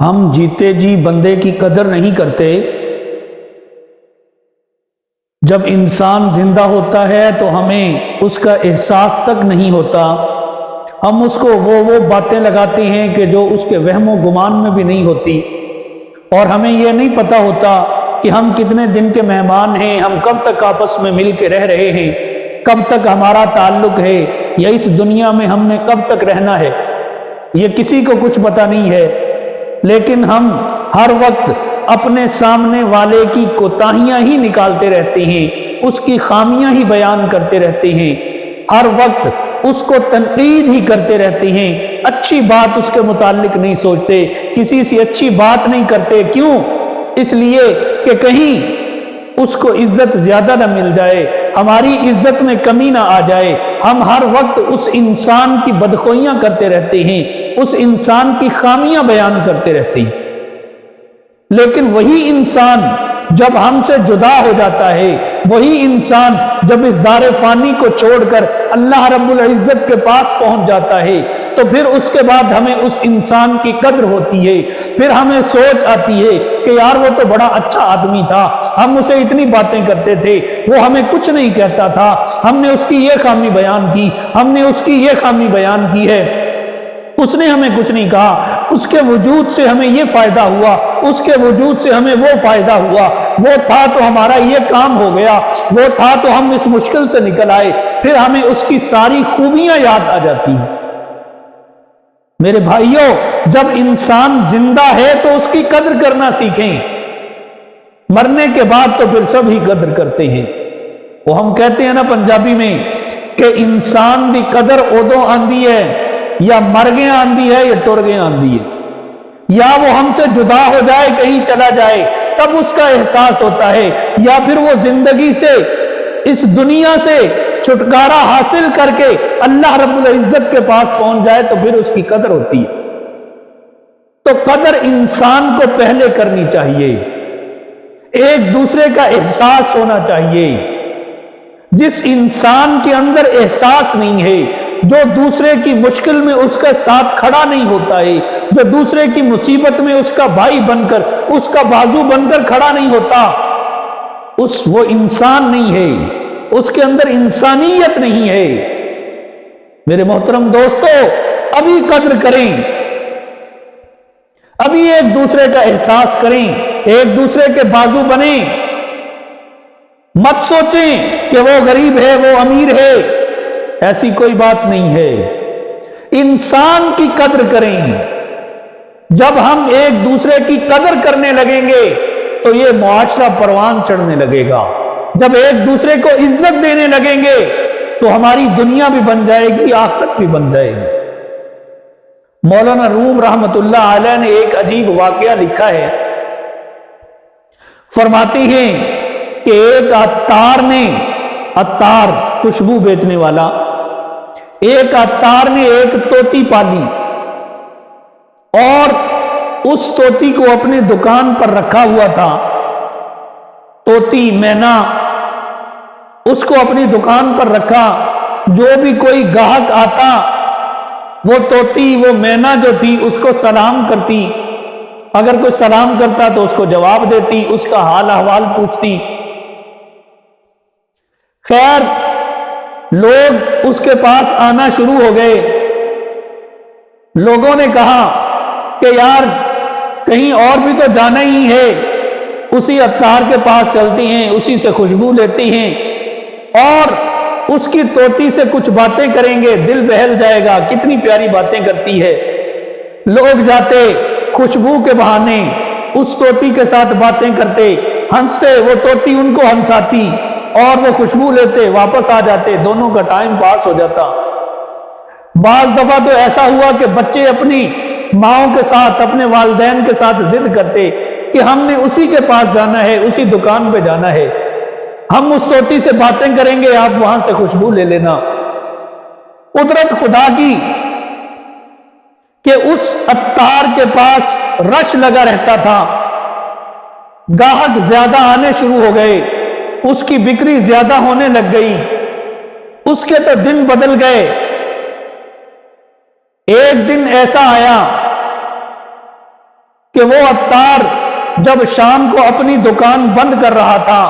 ہم جیتے جی بندے کی قدر نہیں کرتے۔ جب انسان زندہ ہوتا ہے تو ہمیں اس کا احساس تک نہیں ہوتا۔ ہم اس کو وہ باتیں لگاتے ہیں کہ جو اس کے وہم و گمان میں بھی نہیں ہوتی، اور ہمیں یہ نہیں پتا ہوتا کہ ہم کتنے دن کے مہمان ہیں، ہم کب تک آپس میں مل کے رہ رہے ہیں، کب تک ہمارا تعلق ہے، یا اس دنیا میں ہم نے کب تک رہنا ہے، یہ کسی کو کچھ پتا نہیں ہے۔ لیکن ہم ہر وقت اپنے سامنے والے کی کوتاہیاں ہی نکالتے رہتے ہیں، اس کی خامیاں ہی بیان کرتے رہتے ہیں، ہر وقت اس کو تنقید ہی کرتے رہتے ہیں، اچھی بات اس کے متعلق نہیں سوچتے، کسی سے اچھی بات نہیں کرتے۔ کیوں؟ اس لیے کہ کہیں اس کو عزت زیادہ نہ مل جائے، ہماری عزت میں کمی نہ آ جائے۔ ہم ہر وقت اس انسان کی بدخوئیاں کرتے رہتے ہیں، اس انسان کی خامیاں بیان کرتے رہتے ہیں۔ لیکن وہی انسان جب ہم سے جدا ہو جاتا ہے، وہی انسان جب اس دار فانی کو چھوڑ کر اللہ رب العزت کے پاس پہنچ جاتا ہے، تو پھر اس کے بعد ہمیں اس انسان کی قدر ہوتی ہے، پھر ہمیں سوچ آتی ہے کہ یار وہ تو بڑا اچھا آدمی تھا، ہم اسے اتنی باتیں کرتے تھے، وہ ہمیں کچھ نہیں کہتا تھا، ہم نے اس کی یہ خامی بیان کی، ہم نے اس کی یہ خامی بیان کی ہے، اس نے ہمیں کچھ نہیں کہا، اس کے وجود سے ہمیں یہ فائدہ ہوا، اس کے وجود سے ہمیں وہ فائدہ ہوا، وہ تھا تو ہمارا یہ کام ہو گیا، وہ تھا تو ہم اس مشکل سے نکل آئے، پھر ہمیں اس کی ساری خوبیاں یاد آ جاتی ہیں۔ میرے بھائیوں، جب انسان زندہ ہے تو اس کی قدر کرنا سیکھیں، مرنے کے بعد تو پھر سب ہی قدر کرتے ہیں۔ وہ ہم کہتے ہیں نا پنجابی میں کہ انسان دی قدر ادو آندی ہے یا مر گیا آندی ہے یا ٹر گیا آندی ہے، یا وہ ہم سے جدا ہو جائے، کہیں چلا جائے، تب اس کا احساس ہوتا ہے، یا پھر وہ زندگی سے، اس دنیا سے چھٹکارا حاصل کر کے اللہ رب العزت کے پاس پہنچ جائے تو پھر اس کی قدر ہوتی ہے۔ تو قدر انسان کو پہلے کرنی چاہیے، ایک دوسرے کا احساس ہونا چاہیے۔ جس انسان کے اندر احساس نہیں ہے، جو دوسرے کی مشکل میں اس کا ساتھ کھڑا نہیں ہوتا ہے، جو دوسرے کی مصیبت میں اس کا بھائی بن کر، اس کا بازو بن کر کھڑا نہیں ہوتا، وہ انسان نہیں ہے، اس کے اندر انسانیت نہیں ہے۔ میرے محترم دوستو، ابھی قدر کریں، ابھی ایک دوسرے کا احساس کریں، ایک دوسرے کے بازو بنیں، مت سوچیں کہ وہ غریب ہے، وہ امیر ہے، ایسی کوئی بات نہیں ہے۔ انسان کی قدر کریں۔ جب ہم ایک دوسرے کی قدر کرنے لگیں گے تو یہ معاشرہ پروان چڑھنے لگے گا۔ جب ایک دوسرے کو عزت دینے لگیں گے تو ہماری دنیا بھی بن جائے گی، آخرت بھی بن جائے گی۔ مولانا روم رحمت اللہ علیہ نے ایک عجیب واقعہ لکھا ہے، فرماتے ہیں کہ ایک عطار نے، عطار خوشبو بیچنے والا، ایک عطار نے ایک طوطی پالی اور اس طوطی کو اپنے دکان پر رکھا ہوا تھا۔ طوطی، مینا، اس کو اپنی دکان پر رکھا، جو بھی کوئی گاہک آتا وہ طوطی، وہ مینا جو تھی اس کو سلام کرتی، اگر کوئی سلام کرتا تو اس کو جواب دیتی، اس کا حال احوال پوچھتی۔ خیر، لوگ اس کے پاس آنا شروع ہو گئے۔ لوگوں نے کہا کہ یار کہیں اور بھی تو جانا ہی ہے، اسی عطار کے پاس چلتے ہیں، اسی سے خوشبو لیتے ہیں اور اس کی طوطی سے کچھ باتیں کریں گے، دل بہل جائے گا، کتنی پیاری باتیں کرتی ہے۔ لوگ جاتے، خوشبو کے بہانے اس طوطی کے ساتھ باتیں کرتے، ہنستے، وہ طوطی ان کو ہنساتی اور وہ خوشبو لیتے، واپس آ جاتے، دونوں کا ٹائم پاس ہو جاتا۔ بعض دفعہ تو ایسا ہوا کہ بچے اپنی ماؤں کے ساتھ، اپنے والدین کے ساتھ ضد کرتے کہ ہم نے اسی کے پاس جانا ہے، اسی دکان پہ جانا ہے، ہم اس طوطی سے باتیں کریں گے، آپ وہاں سے خوشبو لے لینا۔ قدرت خدا کی کہ اس عطار کے پاس رش لگا رہتا تھا، گاہک زیادہ آنے شروع ہو گئے، اس کی بکری زیادہ ہونے لگ گئی، اس کے تو دن بدل گئے۔ ایک دن ایسا آیا کہ وہ عطار جب شام کو اپنی دکان بند کر رہا تھا،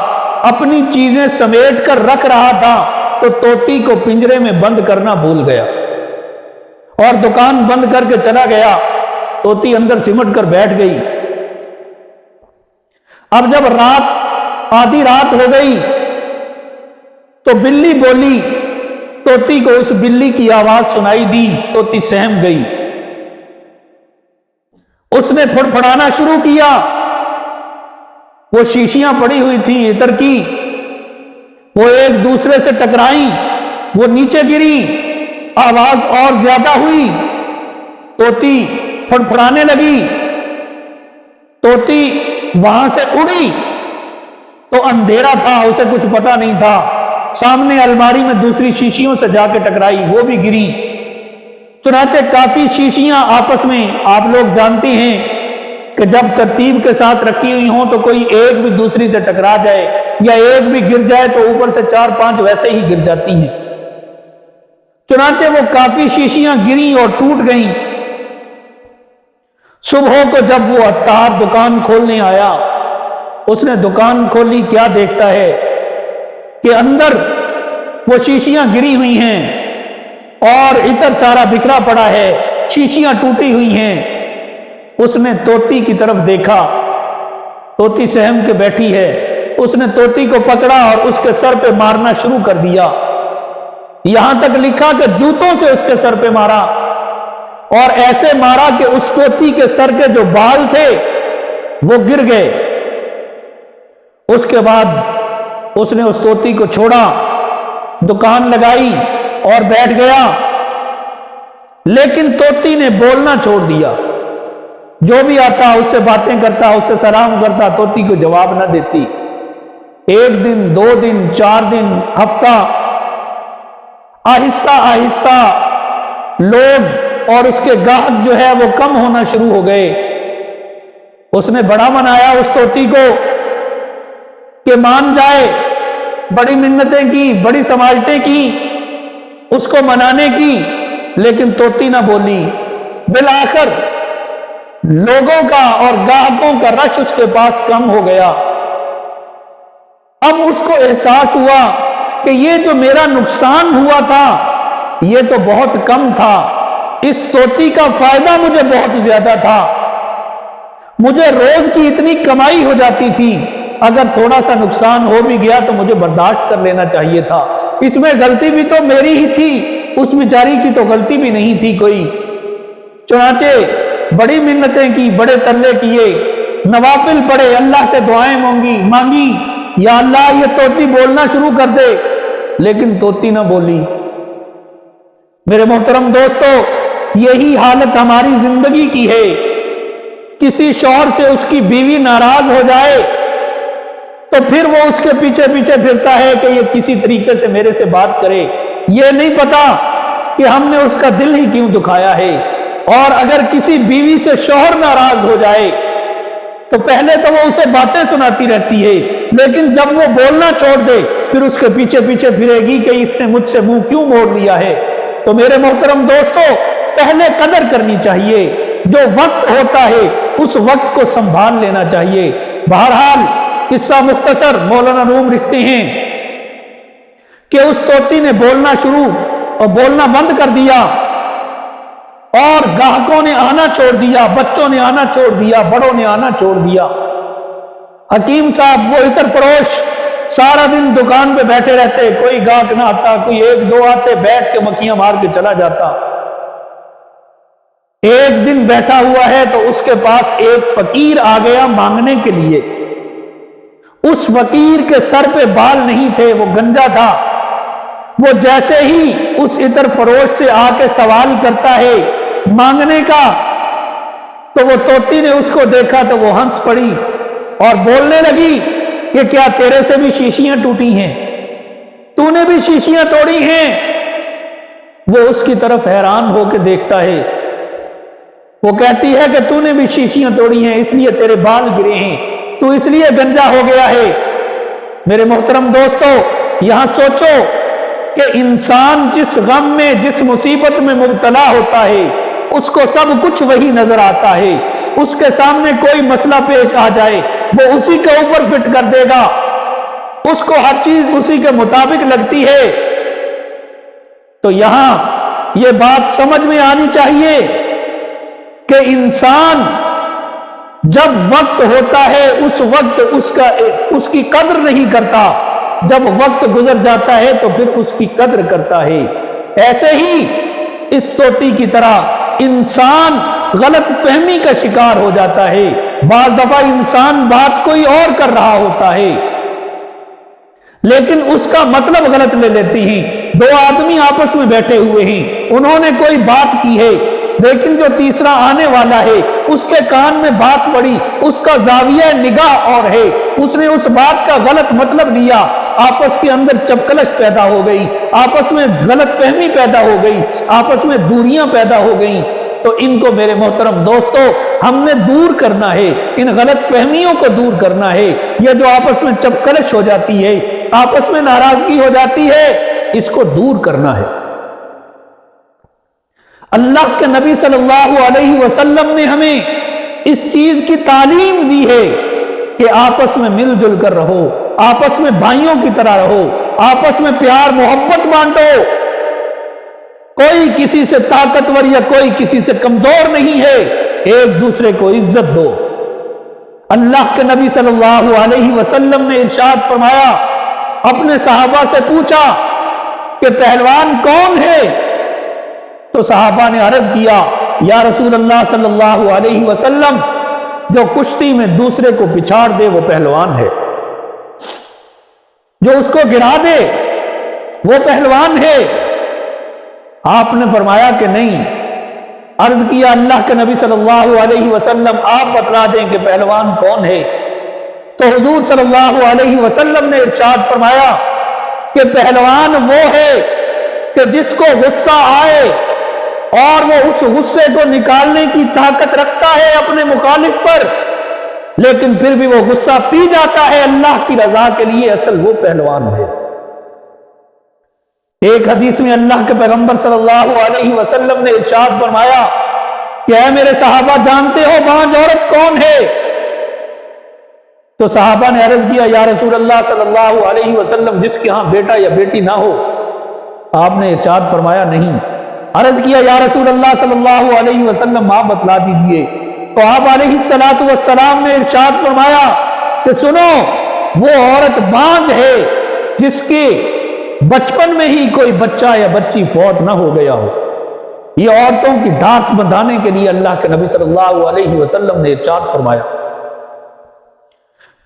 اپنی چیزیں سمیٹ کر رکھ رہا تھا، تو طوطی کو پنجرے میں بند کرنا بھول گیا اور دکان بند کر کے چلا گیا۔ طوطی اندر سمٹ کر بیٹھ گئی۔ اب جب آدھی رات ہو گئی تو بلی بولی، طوطی کو اس بلی کی آواز سنائی دی، طوطی سہم گئی۔ اس نے پھڑپھڑانا شروع کیا، وہ شیشیاں پڑی ہوئی تھیں عطر کی، وہ ایک دوسرے سے ٹکرائیں، وہ نیچے گری، آواز اور زیادہ ہوئی، طوطی پھڑپھڑانے لگی، طوطی وہاں سے اڑی تو اندھیرا تھا، اسے کچھ پتا نہیں تھا، سامنے الماری میں دوسری شیشیوں سے جا کے ٹکرائی، وہ بھی گری۔ چنانچہ کافی شیشیاں آپس میں، آپ لوگ جانتے ہیں کہ جب ترتیب کے ساتھ رکھی ہوئی ہوں تو کوئی ایک بھی دوسری سے ٹکرا جائے یا ایک بھی گر جائے تو اوپر سے 4-5 ویسے ہی گر جاتی ہیں۔ چنانچہ وہ کافی شیشیاں گریں اور ٹوٹ گئیں۔ صبح کو جب وہ عطار دکان کھولنے آیا، اس نے دکان کھولی، کیا دیکھتا ہے کہ اندر وہ شیشیاں گری ہوئی ہیں اور عطر سارا بکھرا پڑا ہے، شیشیاں ٹوٹی ہوئی ہیں۔ اس نے طوطی کی طرف دیکھا، طوطی سہم کے بیٹھی ہے، اس نے طوطی کو پکڑا اور اس کے سر پہ مارنا شروع کر دیا، یہاں تک لکھا کہ جوتوں سے اس کے سر پہ مارا، اور ایسے مارا کہ اس طوطی کے سر کے جو بال تھے وہ گر گئے۔ اس کے بعد اس نے اس طوطی کو چھوڑا، دکان لگائی اور بیٹھ گیا، لیکن طوطی نے بولنا چھوڑ دیا۔ جو بھی آتا اس سے باتیں کرتا، اس سے سلام کرتا، طوطی کو جواب نہ دیتی۔ 1 دن 2 دن 4 دن ہفتہ، آہستہ آہستہ لوگ اور اس کے گاہک جو ہے وہ کم ہونا شروع ہو گئے۔ اس نے بڑا منایا اس طوطی کو کہ مان جائے، بڑی منتیں کی، بڑی سماجتیں کی اس کو منانے کی، لیکن طوطی نہ بولی۔ بالآخر لوگوں کا اور گاہکوں کا رش اس کے پاس کم ہو گیا۔ اب اس کو احساس ہوا کہ یہ جو میرا نقصان ہوا تھا یہ تو بہت کم تھا، اس طوطی کا فائدہ مجھے بہت زیادہ تھا، مجھے روز کی اتنی کمائی ہو جاتی تھی، اگر تھوڑا سا نقصان ہو بھی گیا تو مجھے برداشت کر لینا چاہیے تھا، اس میں غلطی بھی تو میری ہی تھی، اس بیچاری کی تو غلطی بھی نہیں تھی کوئی۔ چنانچہ بڑی منتیں کی، بڑے ترلے کیے، نوافل پڑھے، اللہ سے دعائیں مانگی، یا اللہ یہ طوطی بولنا شروع کر دے، لیکن طوطی نہ بولی۔ میرے محترم دوستو، یہی حالت ہماری زندگی کی ہے۔ کسی شوہر سے اس کی بیوی ناراض ہو جائے تو پھر وہ اس کے پیچھے پیچھے پھرتا ہے کہ یہ کسی طریقے سے میرے سے بات کرے، یہ نہیں پتا کہ ہم نے اس کا دل ہی کیوں دکھایا ہے۔ اور اگر کسی بیوی سے شوہر ناراض ہو جائے تو پہلے تو وہ اسے باتیں سناتی رہتی ہے، لیکن جب وہ بولنا چھوڑ دے پھر اس کے پیچھے پیچھے پھرے گی کہ اس نے مجھ سے منہ کیوں موڑ لیا ہے۔ تو میرے محترم دوستو، پہلے قدر کرنی چاہیے، جو وقت ہوتا ہے اس وقت کو سنبھال لینا چاہیے۔ بہرحال قصہ مختصر، مولانا روم لکھتے ہیں کہ اس طوطی نے بولنا شروع اور بولنا بند کر دیا، اور گاہکوں نے آنا چھوڑ دیا، بچوں نے آنا چھوڑ دیا، بڑوں نے آنا چھوڑ دیا۔ حکیم صاحب وہ عطر فروش سارا دن دکان پہ بیٹھے رہتے، کوئی گاہک نہ آتا، کوئی 1-2 آتے، بیٹھ کے مکھیاں مار کے چلا جاتا۔ ایک دن بیٹھا ہوا ہے تو اس کے پاس ایک فقیر آ گیا مانگنے کے لیے۔ اس فقیر کے سر پہ بال نہیں تھے، وہ گنجا تھا۔ وہ جیسے ہی اس عطر فروش سے آ کے سوال کرتا ہے مانگنے کا، تو وہ طوطی نے اس کو دیکھا تو وہ ہنس پڑی اور بولنے لگی کہ کیا تیرے سے بھی شیشیاں ٹوٹی ہیں؟ تو نے بھی شیشیاں توڑی ہیں؟ وہ اس کی طرف حیران ہو کے دیکھتا ہے۔ وہ کہتی ہے کہ تو نے بھی شیشیاں توڑی ہیں، اس لیے تیرے بال گرے ہیں، تو اس لیے گنجا ہو گیا ہے۔ میرے محترم دوستو، یہاں سوچو کہ انسان جس غم میں، جس مصیبت میں مبتلا ہوتا ہے، اس کو سب کچھ وہی نظر آتا ہے، اس کے سامنے کوئی مسئلہ پیش آ جائے وہ اسی کے اوپر فٹ کر دے گا، اس کو ہر چیز اسی کے مطابق لگتی ہے۔ تو یہاں یہ بات سمجھ میں آنی چاہیے کہ انسان جب وقت ہوتا ہے اس وقت اس کی قدر نہیں کرتا، جب وقت گزر جاتا ہے تو پھر اس کی قدر کرتا ہے۔ ایسے ہی اس طوطی کی طرح انسان غلط فہمی کا شکار ہو جاتا ہے، بعض دفعہ انسان بات کوئی اور کر رہا ہوتا ہے لیکن اس کا مطلب غلط لے لیتی ہیں۔ دو آدمی آپس میں بیٹھے ہوئے ہیں، انہوں نے کوئی بات کی ہے لیکن جو تیسرا آنے والا ہے اس کے کان میں بات پڑی، اس کا زاویہ نگاہ اور ہے، اس نے اس بات کا غلط مطلب لیا، آپس کے اندر چپکلش پیدا ہو گئی، آپس میں غلط فہمی پیدا ہو گئی، آپس میں دوریاں پیدا ہو گئیں۔ تو ان کو میرے محترم دوستو ہم نے دور کرنا ہے، ان غلط فہمیوں کو دور کرنا ہے۔ یہ جو آپس میں چپکلش ہو جاتی ہے، آپس میں ناراضگی ہو جاتی ہے، اس کو دور کرنا ہے۔ اللہ کے نبی صلی اللہ علیہ وسلم نے ہمیں اس چیز کی تعلیم دی ہے کہ آپس میں مل جل کر رہو، آپس میں بھائیوں کی طرح رہو، آپس میں پیار محبت بانٹو، کوئی کسی سے طاقتور یا کوئی کسی سے کمزور نہیں ہے، ایک دوسرے کو عزت دو۔ اللہ کے نبی صلی اللہ علیہ وسلم نے ارشاد فرمایا، اپنے صحابہ سے پوچھا کہ پہلوان کون ہے؟ تو صحابہ نے عرض کیا، یا رسول اللہ صلی اللہ علیہ وسلم جو کشتی میں دوسرے کو پچھاڑ دے وہ پہلوان ہے، جو اس کو گرا دے وہ پہلوان ہے۔ آپ نے فرمایا کہ نہیں۔ عرض کیا اللہ کے نبی صلی اللہ علیہ وسلم آپ بتلا دیں کہ پہلوان کون ہے؟ تو حضور صلی اللہ علیہ وسلم نے ارشاد فرمایا کہ پہلوان وہ ہے کہ جس کو غصہ آئے اور وہ اس غصے کو نکالنے کی طاقت رکھتا ہے اپنے مخالف پر، لیکن پھر بھی وہ غصہ پی جاتا ہے اللہ کی رضا کے لیے، اصل وہ پہلوان ہے۔ ایک حدیث میں اللہ کے پیغمبر صلی اللہ علیہ وسلم نے ارشاد فرمایا کہ اے میرے صحابہ جانتے ہو بانجھ عورت کون ہے؟ تو صحابہ نے عرض کیا یا رسول اللہ صلی اللہ علیہ وسلم جس کے ہاں بیٹا یا بیٹی نہ ہو۔ آپ نے ارشاد فرمایا نہیں۔ عرض کیا یا رسول اللہ صلی اللہ علیہ وسلم آپ بتلا دیجئے۔ تو آپ علیہ الصلوۃ والسلام نے ارشاد فرمایا کہ سنو وہ عورت بانجھ ہے جس کے بچپن میں ہی کوئی بچہ یا بچی فوت نہ ہو گیا ہو۔ یہ عورتوں کی ڈانس بندھانے کے لیے اللہ کے نبی صلی اللہ علیہ وسلم نے ارشاد فرمایا۔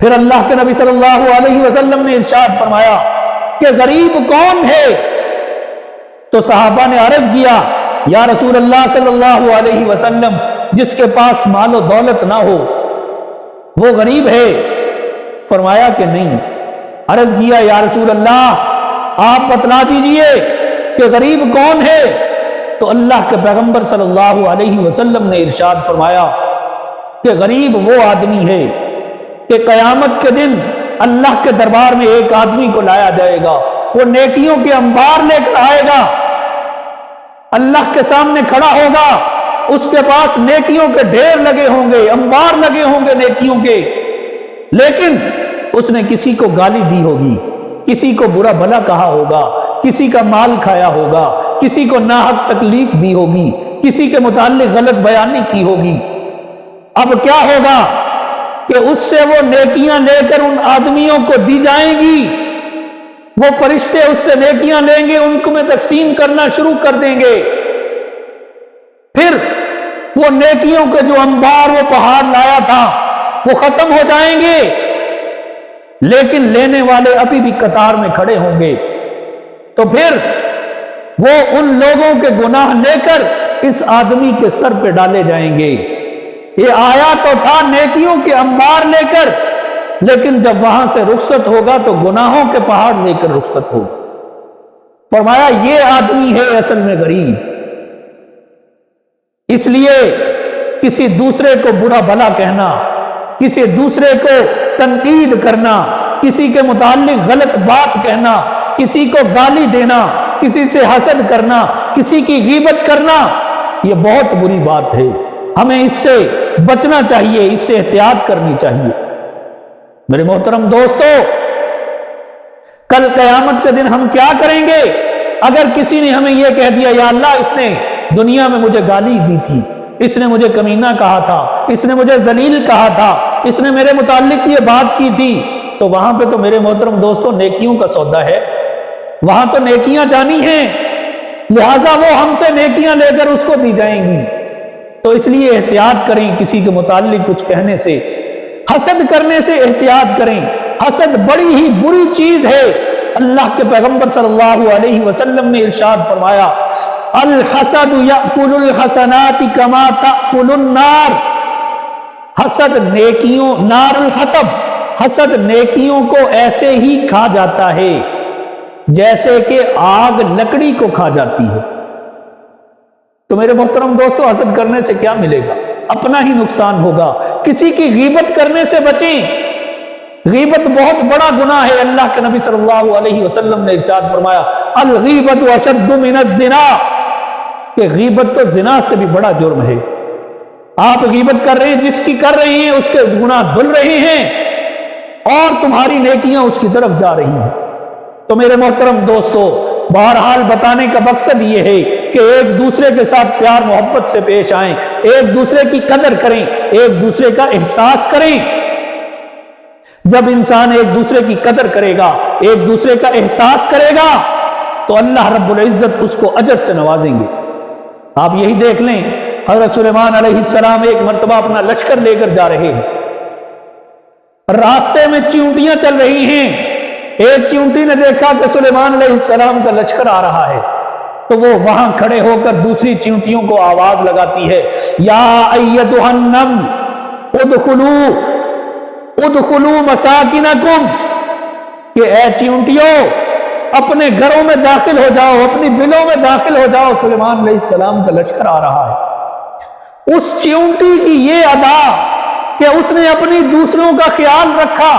پھر اللہ کے نبی صلی اللہ علیہ وسلم نے ارشاد فرمایا کہ غریب کون ہے؟ تو صحابہ نے عرض کیا یا رسول اللہ صلی اللہ علیہ وسلم جس کے پاس مال و دولت نہ ہو وہ غریب ہے؟ فرمایا کہ نہیں۔ عرض کیا یا رسول اللہ آپ بتلا دیجئے کہ غریب کون ہے؟ تو اللہ کے پیغمبر صلی اللہ علیہ وسلم نے ارشاد فرمایا کہ غریب وہ آدمی ہے کہ قیامت کے دن اللہ کے دربار میں ایک آدمی کو لایا جائے گا، وہ نیکیوں کے انبار لے کر آئے گا، اللہ کے سامنے کھڑا ہوگا، اس کے پاس نیکیوں کے ڈھیر لگے ہوں گے، انبار لگے ہوں گے نیکیوں کے، لیکن اس نے کسی کو گالی دی ہوگی، کسی کو برا بھلا کہا ہوگا، کسی کا مال کھایا ہوگا، کسی کو ناحق تکلیف دی ہوگی، کسی کے متعلق غلط بیانی کی ہوگی۔ اب کیا ہوگا کہ اس سے وہ نیکیاں لے کر ان آدمیوں کو دی جائیں گی، وہ فرشتے اس سے نیکیاں لیں گے، ان کو میں تقسیم کرنا شروع کر دیں گے، پھر وہ نیکیوں کے جو انبار وہ پہاڑ لایا تھا وہ ختم ہو جائیں گے، لیکن لینے والے ابھی بھی قطار میں کھڑے ہوں گے، تو پھر وہ ان لوگوں کے گناہ لے کر اس آدمی کے سر پہ ڈالے جائیں گے۔ یہ آیا تو تھا نیکیوں کے انبار لے کر، لیکن جب وہاں سے رخصت ہوگا تو گناہوں کے پہاڑ لے کر رخصت ہوگا۔ فرمایا یہ آدمی ہے اصل میں غریب۔ اس لیے کسی دوسرے کو برا بھلا کہنا، کسی دوسرے کو تنقید کرنا، کسی کے متعلق غلط بات کہنا، کسی کو گالی دینا، کسی سے حسد کرنا، کسی کی غیبت کرنا، یہ بہت بری بات ہے، ہمیں اس سے بچنا چاہیے، اس سے احتیاط کرنی چاہیے۔ میرے محترم دوستو، کل قیامت کے دن ہم کیا کریں گے؟ اگر کسی نے ہمیں یہ کہہ دیا یا اللہ اس نے دنیا میں مجھے گالی دی تھی، اس نے مجھے کمینہ کہا تھا، اس نے مجھے ذلیل کہا تھا، اس نے میرے متعلق یہ بات کی تھی، تو وہاں پہ تو میرے محترم دوستو نیکیوں کا سودا ہے، وہاں تو نیکیاں جانی ہیں، لہٰذا وہ ہم سے نیکیاں لے کر اس کو دی جائیں گی۔ تو اس لیے احتیاط کریں کسی کے متعلق کچھ کہنے سے، حسد کرنے سے احتیاط کریں، حسد بڑی ہی بری چیز ہے۔ اللہ کے پیغمبر صلی اللہ علیہ وسلم نے ارشاد فرمایا، الحسد یأکل الحسنات کما تأکل النار، حسد نیکیوں، نار الحطب، حسد نیکیوں کو ایسے ہی کھا جاتا ہے جیسے کہ آگ لکڑی کو کھا جاتی ہے۔ تو میرے محترم دوستو، حسد کرنے سے کیا ملے گا؟ اپنا ہی نقصان ہوگا۔ کسی کی غیبت کرنے سے بچیں، غیبت بہت بڑا گناہ ہے۔ اللہ کے نبی صلی اللہ علیہ وسلم نے ارشاد فرمایا، الغیبت اشد من الزنا، کہ غیبت تو زنا سے بھی بڑا جرم ہے۔ آپ غیبت کر رہے ہیں، جس کی کر رہے ہیں اس کے گناہ دھل رہے ہیں اور تمہاری نیکیاں اس کی طرف جا رہی ہیں۔ تو میرے محترم دوستو، بہرحال بتانے کا مقصد یہ ہے کہ ایک دوسرے کے ساتھ پیار محبت سے پیش آئیں، ایک دوسرے کی قدر کریں، ایک دوسرے کا احساس کریں۔ جب انسان ایک دوسرے کی قدر کرے گا، ایک دوسرے کا احساس کرے گا، تو اللہ رب العزت اس کو اجر سے نوازیں گے۔ آپ یہی دیکھ لیں، حضرت سلیمان علیہ السلام ایک مرتبہ اپنا لشکر لے کر جا رہے ہیں، راستے میں چیونٹیاں چل رہی ہیں، ایک چیونٹی نے دیکھا کہ سلیمان علیہ السلام کا لشکر آ رہا ہے، تو وہ وہاں کھڑے ہو کر دوسری چیونٹیوں کو آواز لگاتی ہے، یا ایتھا النمل ادخلوا مساکنکم، کہ اے چیونٹیوں اپنے گھروں میں داخل ہو جاؤ، اپنی بلوں میں داخل ہو جاؤ، سلیمان علیہ السلام کا لشکر آ رہا ہے۔ اس چیونٹی کی یہ ادا کہ اس نے اپنی دوسروں کا خیال رکھا،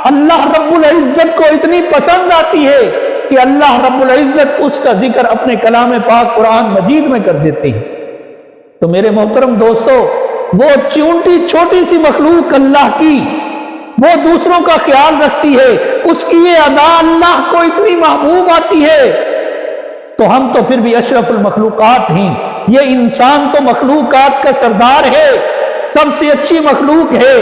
اللہ رب العزت کو اتنی پسند آتی ہے کہ اللہ رب العزت اس کا ذکر اپنے کلام پاک قرآن مجید میں کر دیتے ہیں۔ تو میرے محترم دوستو، وہ چیونٹی چھوٹی سی مخلوق اللہ کی، وہ دوسروں کا خیال رکھتی ہے، اس کی یہ ادا اللہ کو اتنی محبوب آتی ہے، تو ہم تو پھر بھی اشرف المخلوقات ہیں۔ یہ انسان تو مخلوقات کا سردار ہے، سب سے اچھی مخلوق ہے،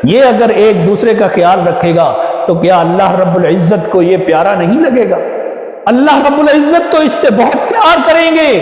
یہ اگر ایک دوسرے کا خیال رکھے گا تو کیا اللہ رب العزت کو یہ پیارا نہیں لگے گا؟ اللہ رب العزت تو اس سے بہت پیار کریں گے۔